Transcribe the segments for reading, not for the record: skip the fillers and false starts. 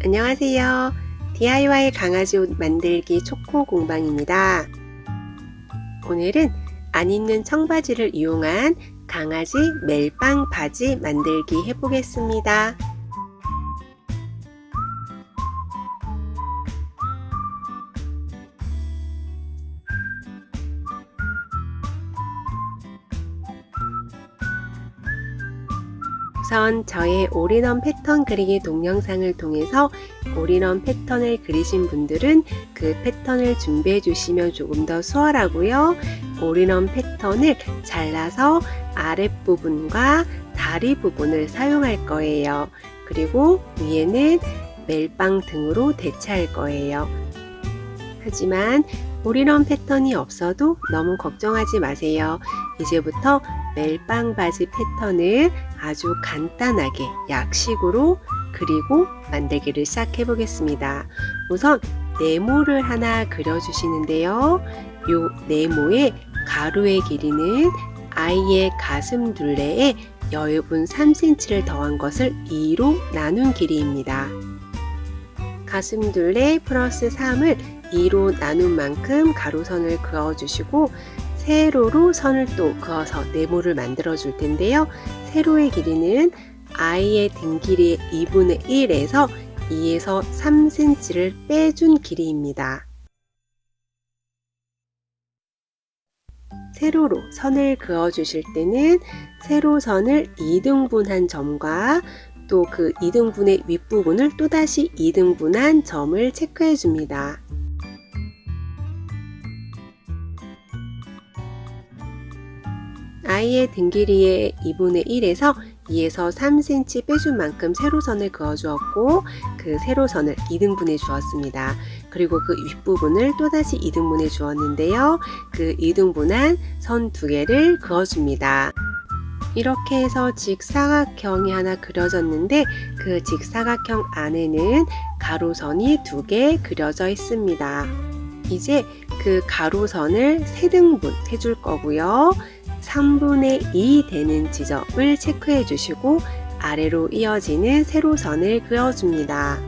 안녕하세요. DIY 강아지 옷 만들기 초코 공방입니다. 오늘은 안 입는 청바지를 이용한 강아지 멜빵 바지 만들기 해보겠습니다. 우선 저의 올인원 패턴 그리기 동영상을 통해서 올인원 패턴을 그리신 분들은 그 패턴을 준비해 주시면 조금 더 수월하고요. 올인원 패턴을 잘라서 아랫부분과 다리 부분을 사용할 거예요. 그리고 위에는 멜빵 등으로 대체할 거예요. 하지만 올인원 패턴이 없어도 너무 걱정하지 마세요. 이제부터 멜빵 바지 패턴을 아주 간단하게 약식으로 그리고 만들기를 시작해 보겠습니다. 우선 네모를 하나 그려주시는데요. 이 네모의 가로의 길이는 아이의 가슴 둘레에 여유분 3cm를 더한 것을 2로 나눈 길이입니다. 가슴 둘레 플러스 3을 2로 나눈 만큼 가로선을 그어주시고 세로로 선을 또 그어서 네모를 만들어 줄 텐데요. 세로의 길이는 아이의 등 길이의 2분의 1에서 2에서 3cm를 빼준 길이입니다. 세로로 선을 그어 주실 때는 세로선을 2등분한 점과 또 그 2등분의 윗부분을 또다시 2등분한 점을 체크해 줍니다. 아이의 등 길이의 2분의 1에서 2에서 3cm 빼준 만큼 세로선을 그어 주었고 그 세로선을 2등분해 주었습니다. 그리고 그 윗부분을 또다시 2등분해 주었는데요. 그 2등분한 선 두 개를 그어 줍니다. 이렇게 해서 직사각형이 하나 그려졌는데 그 직사각형 안에는 가로선이 두 개 그려져 있습니다. 이제 그 가로선을 3등분 해줄 거고요. 3분의 2 되는 지점을 체크해 주시고 아래로 이어지는 세로선을 그어줍니다.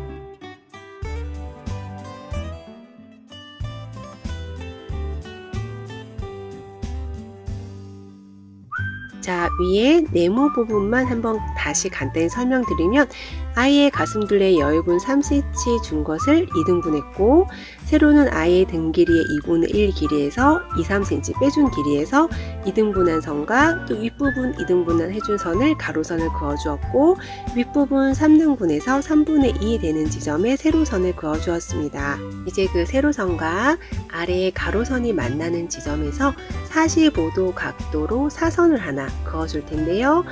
자, 위에 네모 부분만 한번 다시 간단히 설명드리면 아이의 가슴둘레 여유분 3cm 준 것을 2등분했고 세로는 아이의 등 길이의 2분의 1 길이에서 2, 3cm 빼준 길이에서 2등분한 선과 또 윗부분 2등분한 해준 선을 가로선을 그어주었고 윗부분 3등분해서 3분의 2 되는 지점에 세로선을 그어주었습니다. 이제 그 세로선과 아래의 가로선이 만나는 지점에서 45도 각도로 사선을 하나 그어줄 텐데요.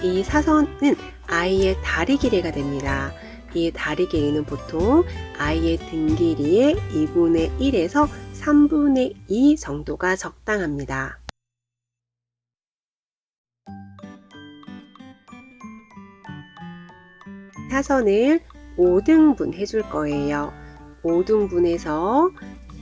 이 사선은 아이의 다리 길이가 됩니다. 이 다리 길이는 보통 아이의 등 길이의 2분의 1에서 3분의 2 정도가 적당합니다. 사선을 5등분 해줄 거예요. 5등분해서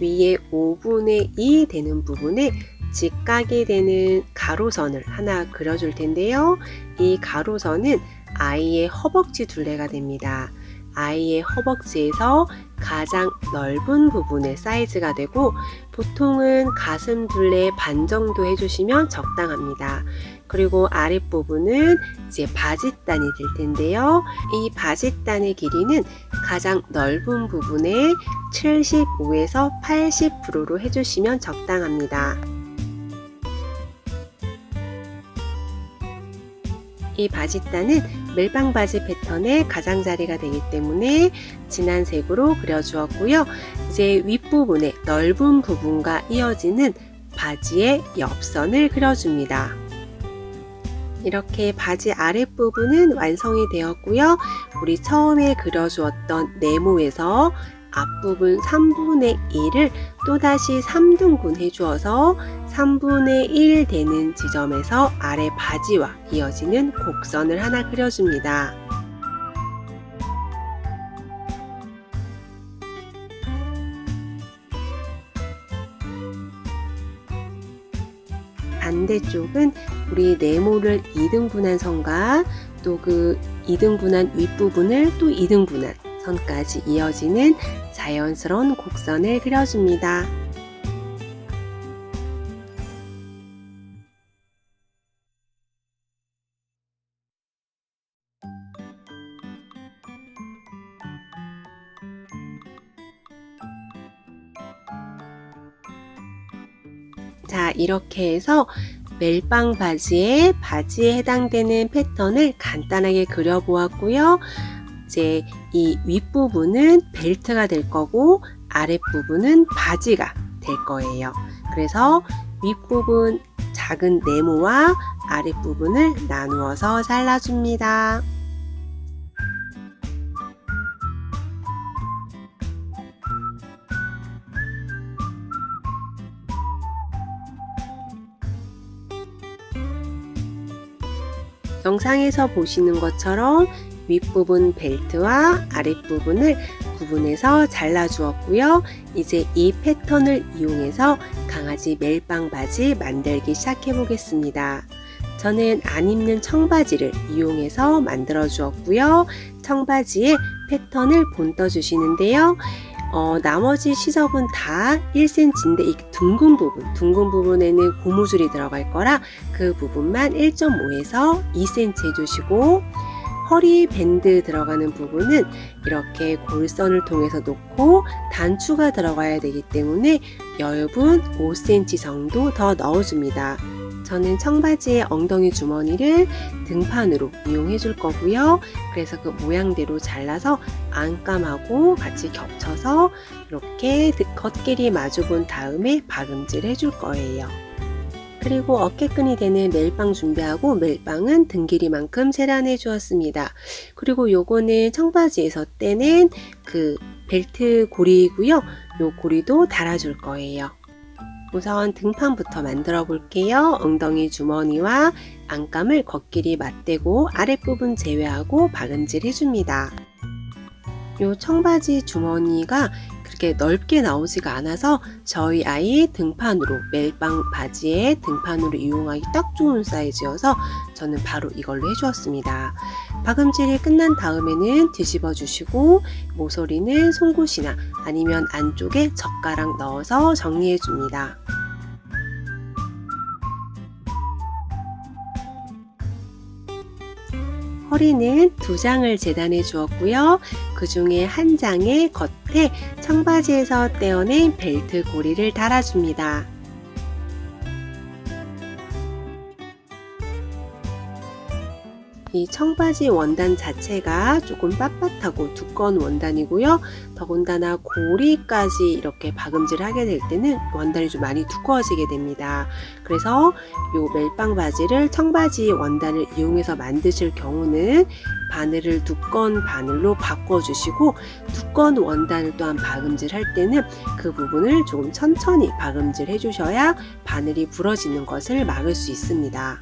위에 5분의 2 되는 부분에 직각이 되는 가로선을 하나 그려줄 텐데요. 이 가로선은 아이의 허벅지 둘레가 됩니다. 아이의 허벅지에서 가장 넓은 부분의 사이즈가 되고 보통은 가슴 둘레 반 정도 해주시면 적당합니다. 그리고 아랫부분은 이제 바짓단이 될 텐데요. 이 바짓단의 길이는 가장 넓은 부분에 75에서 80%로 해주시면 적당합니다. 이 바짓단은 멜빵 바지 패턴의 가장자리가 되기 때문에 진한 색으로 그려주었고요. 이제 윗부분의 넓은 부분과 이어지는 바지의 옆선을 그려줍니다. 이렇게 바지 아랫부분은 완성이 되었고요. 우리 처음에 그려주었던 네모에서 앞부분 3분의 1을 또다시 3등분 해주어서 3분의 1 되는 지점에서 아래 바지와 이어지는 곡선을 하나 그려줍니다. 반대쪽은 우리 네모를 2등분한 선과 또 그 2등분한 윗부분을 또 2등분한 선까지 이어지는 자연스러운 곡선을 그려줍니다. 자, 이렇게 해서 멜빵 바지에 해당되는 패턴을 간단하게 그려보았고요. 이제 이 윗부분은 벨트가 될 거고 아랫부분은 바지가 될 거예요. 그래서 윗부분 작은 네모와 아랫부분을 나누어서 잘라줍니다. 영상에서 보시는 것처럼 윗부분 벨트와 아랫부분을 구분해서 잘라주었고요. 이제 이 패턴을 이용해서 강아지 멜빵 바지 만들기 시작해 보겠습니다. 저는 안 입는 청바지를 이용해서 만들어 주었고요. 청바지에 패턴을 본떠 주시는데요. 나머지 시접은 다 1cm인데 이 둥근 부분에는 고무줄이 들어갈 거라 그 부분만 1.5에서 2cm 해주시고, 허리 밴드 들어가는 부분은 이렇게 골선을 통해서 놓고 단추가 들어가야 되기 때문에 여유분 5cm 정도 더 넣어줍니다. 저는 청바지의 엉덩이 주머니를 등판으로 이용해 줄 거고요. 그래서 그 모양대로 잘라서 안감하고 같이 겹쳐서 이렇게 겉길이 마주 본 다음에 박음질 해줄 거예요. 그리고 어깨끈이 되는 멜빵 준비하고, 멜빵은 등 길이만큼 재단해 주었습니다. 그리고 요거는 청바지에서 떼낸 그 벨트 고리이고요. 요 고리도 달아줄 거예요. 우선 등판부터 만들어 볼게요. 엉덩이 주머니와 안감을 겉길이 맞대고 아랫부분 제외하고 박음질 해줍니다. 요 청바지 주머니가 그렇게 넓게 나오지가 않아서 저희 아이 등판으로, 멜빵 바지에 등판으로 이용하기 딱 좋은 사이즈여서 저는 바로 이걸로 해주었습니다. 박음질이 끝난 다음에는 뒤집어 주시고 모서리는 송곳이나 아니면 안쪽에 젓가락 넣어서 정리해 줍니다. 허리는 2장을 재단해 주었고요. 그 중에 한 장의 겉에 청바지에서 떼어낸 벨트 고리를 달아줍니다. 이 청바지 원단 자체가 조금 빳빳하고 두꺼운 원단이고요. 더군다나 고리까지 이렇게 박음질을 하게 될 때는 원단이 좀 많이 두꺼워지게 됩니다. 그래서 이 멜빵 바지를 청바지 원단을 이용해서 만드실 경우는 바늘을 두꺼운 바늘로 바꿔주시고, 두꺼운 원단을 또한 박음질 할 때는 그 부분을 조금 천천히 박음질 해주셔야 바늘이 부러지는 것을 막을 수 있습니다.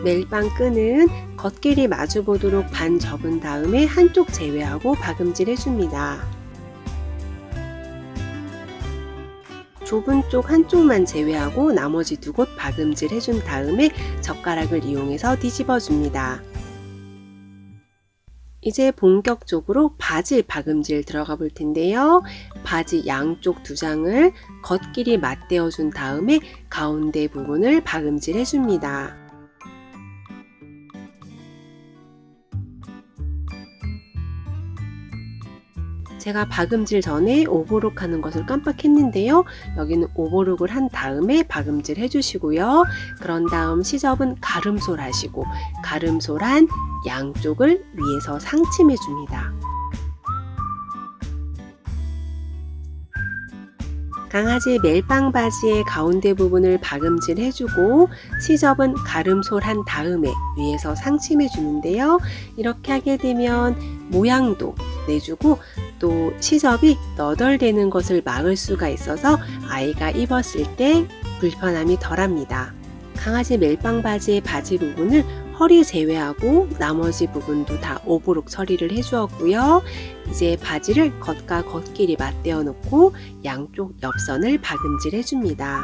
멜빵 끈은 겉길이 마주 보도록 반 접은 다음에 한쪽 제외하고 박음질 해줍니다. 좁은 쪽 한쪽만 제외하고 나머지 2곳 박음질 해준 다음에 젓가락을 이용해서 뒤집어 줍니다. 이제 본격적으로 바지 박음질 들어가 볼 텐데요. 바지 양쪽 2장을 겉길이 맞대어 준 다음에 가운데 부분을 박음질 해줍니다. 제가 박음질 전에 오버록 하는 것을 깜빡했는데요. 여기는 오버록을 한 다음에 박음질 해주시고요. 그런 다음 시접은 가름솔 하시고, 가름솔한 양쪽을 위에서 상침해 줍니다. 강아지 멜빵 바지의 가운데 부분을 박음질 해주고 시접은 가름솔한 다음에 위에서 상침해 주는데요. 이렇게 하게 되면 모양도 내주고 또 시접이 너덜대는 것을 막을 수가 있어서 아이가 입었을 때 불편함이 덜합니다. 강아지 멜빵 바지의 바지 부분을 허리 제외하고 나머지 부분도 다 오버록 처리를 해주었고요. 이제 바지를 겉과 겉길이 맞대어 놓고 양쪽 옆선을 박음질 해줍니다.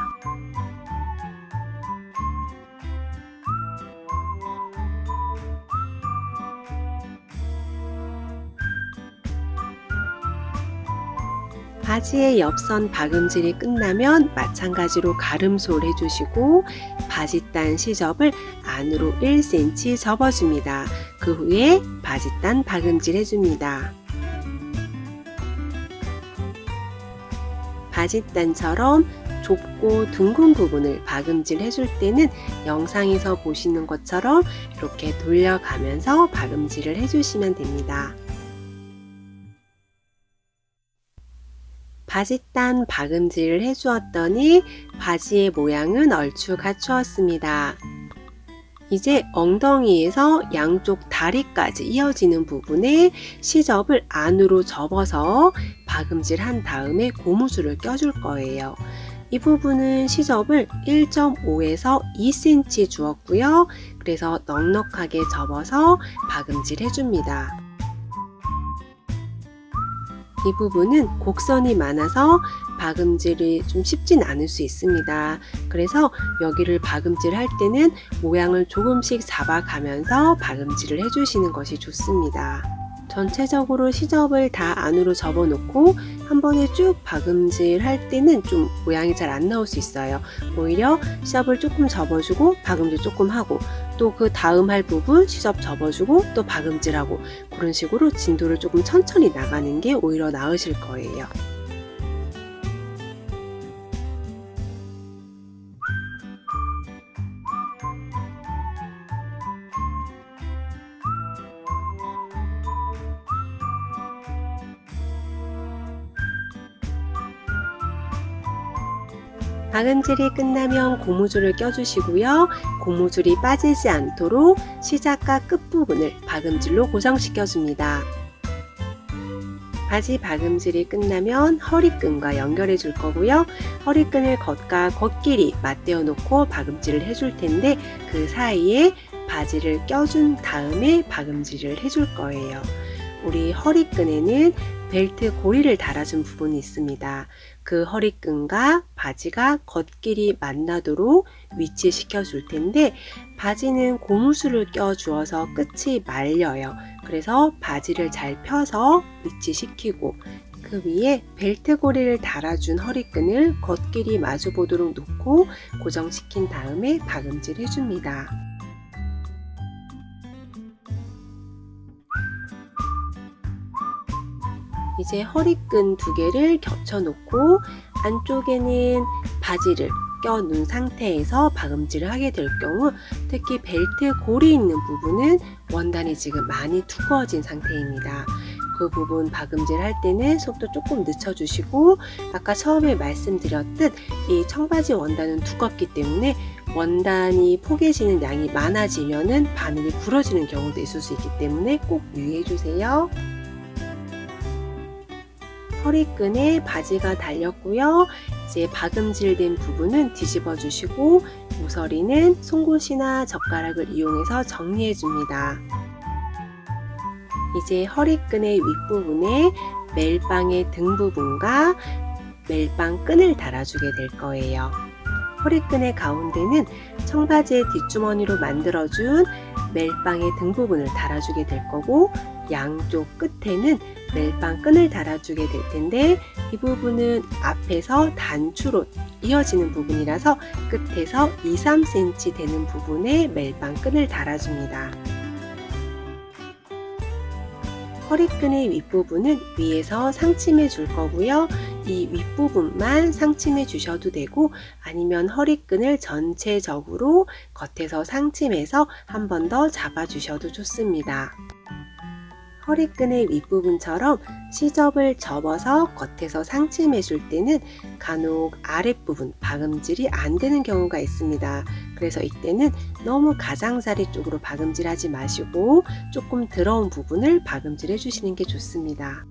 바지의 옆선 박음질이 끝나면 마찬가지로 가름솔 해주시고 바지단 시접을 안으로 1cm 접어줍니다. 그 후에 바지단 박음질 해줍니다. 바지단처럼 좁고 둥근 부분을 박음질 해줄 때는 영상에서 보시는 것처럼 이렇게 돌려가면서 박음질을 해주시면 됩니다. 바지단 박음질을 해주었더니 바지의 모양은 얼추 갖추었습니다. 이제 엉덩이에서 양쪽 다리까지 이어지는 부분에 시접을 안으로 접어서 박음질 한 다음에 고무줄을 껴줄 거예요. 이 부분은 시접을 1.5에서 2cm 주었고요. 그래서 넉넉하게 접어서 박음질 해줍니다. 이 부분은 곡선이 많아서 박음질이 좀 쉽진 않을 수 있습니다. 그래서 여기를 박음질 할 때는 모양을 조금씩 잡아가면서 박음질을 해주시는 것이 좋습니다. 전체적으로 시접을 다 안으로 접어놓고 한 번에 쭉 박음질 할 때는 좀 모양이 잘 안 나올 수 있어요. 오히려 시접을 조금 접어주고 박음질 조금 하고 또 그 다음 할 부분 시접 접어주고 또 박음질하고 그런 식으로 진도를 조금 천천히 나가는 게 오히려 나으실 거예요. 박음질이 끝나면 고무줄을 껴주시고요. 고무줄이 빠지지 않도록 시작과 끝부분을 박음질로 고정시켜줍니다. 바지 박음질이 끝나면 허리끈과 연결해 줄 거고요. 허리끈을 겉과 겉길이 맞대어 놓고 박음질을 해줄 텐데 그 사이에 바지를 껴준 다음에 박음질을 해줄 거예요. 우리 허리끈에는 벨트 고리를 달아준 부분이 있습니다. 그 허리끈과 바지가 겉길이 만나도록 위치시켜 줄 텐데 바지는 고무줄을 껴 주어서 끝이 말려요. 그래서 바지를 잘 펴서 위치시키고 그 위에 벨트 고리를 달아준 허리끈을 겉길이 마주 보도록 놓고 고정시킨 다음에 박음질 해줍니다. 이제 허리끈 두 개를 겹쳐 놓고 안쪽에는 바지를 껴 놓은 상태에서 박음질을 하게 될 경우 특히 벨트 골이 있는 부분은 원단이 지금 많이 두꺼워진 상태입니다. 그 부분 박음질 할 때는 속도 조금 늦춰주시고 아까 처음에 말씀드렸듯 이 청바지 원단은 두껍기 때문에 원단이 포개지는 양이 많아지면은 바늘이 부러지는 경우도 있을 수 있기 때문에 꼭 유의해 주세요. 허리끈에 바지가 달렸고요. 이제 박음질된 부분은 뒤집어 주시고 모서리는 송곳이나 젓가락을 이용해서 정리해 줍니다. 이제 허리끈의 윗부분에 멜빵의 등 부분과 멜빵 끈을 달아주게 될 거예요. 허리끈의 가운데는 청바지의 뒷주머니로 만들어준 멜빵의 등 부분을 달아주게 될 거고 양쪽 끝에는 멜빵 끈을 달아주게 될 텐데 이 부분은 앞에서 단추로 이어지는 부분이라서 끝에서 2-3cm 되는 부분에 멜빵 끈을 달아줍니다. 허리끈의 윗부분은 위에서 상침해 줄 거고요. 이 윗부분만 상침해 주셔도 되고 아니면 허리끈을 전체적으로 겉에서 상침해서 한 번 더 잡아 주셔도 좋습니다. 허리끈의 윗부분처럼 시접을 접어서 겉에서 상침해 줄 때는 간혹 아랫부분 박음질이 안 되는 경우가 있습니다. 그래서 이때는 너무 가장자리 쪽으로 박음질 하지 마시고 조금 들어온 부분을 박음질 해주시는 게 좋습니다.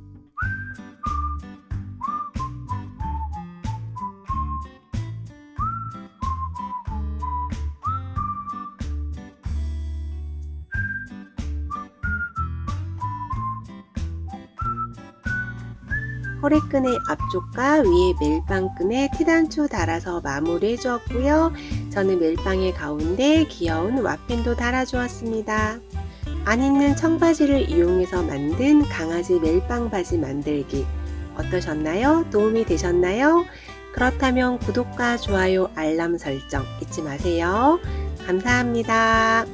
허리끈의 앞쪽과 위에 멜빵끈에 티단추 달아서 마무리해 주었고요. 저는 멜빵의 가운데 귀여운 와펜도 달아 주었습니다. 안 입는 청바지를 이용해서 만든 강아지 멜빵 바지 만들기 어떠셨나요? 도움이 되셨나요? 그렇다면 구독과 좋아요, 알람 설정 잊지 마세요. 감사합니다.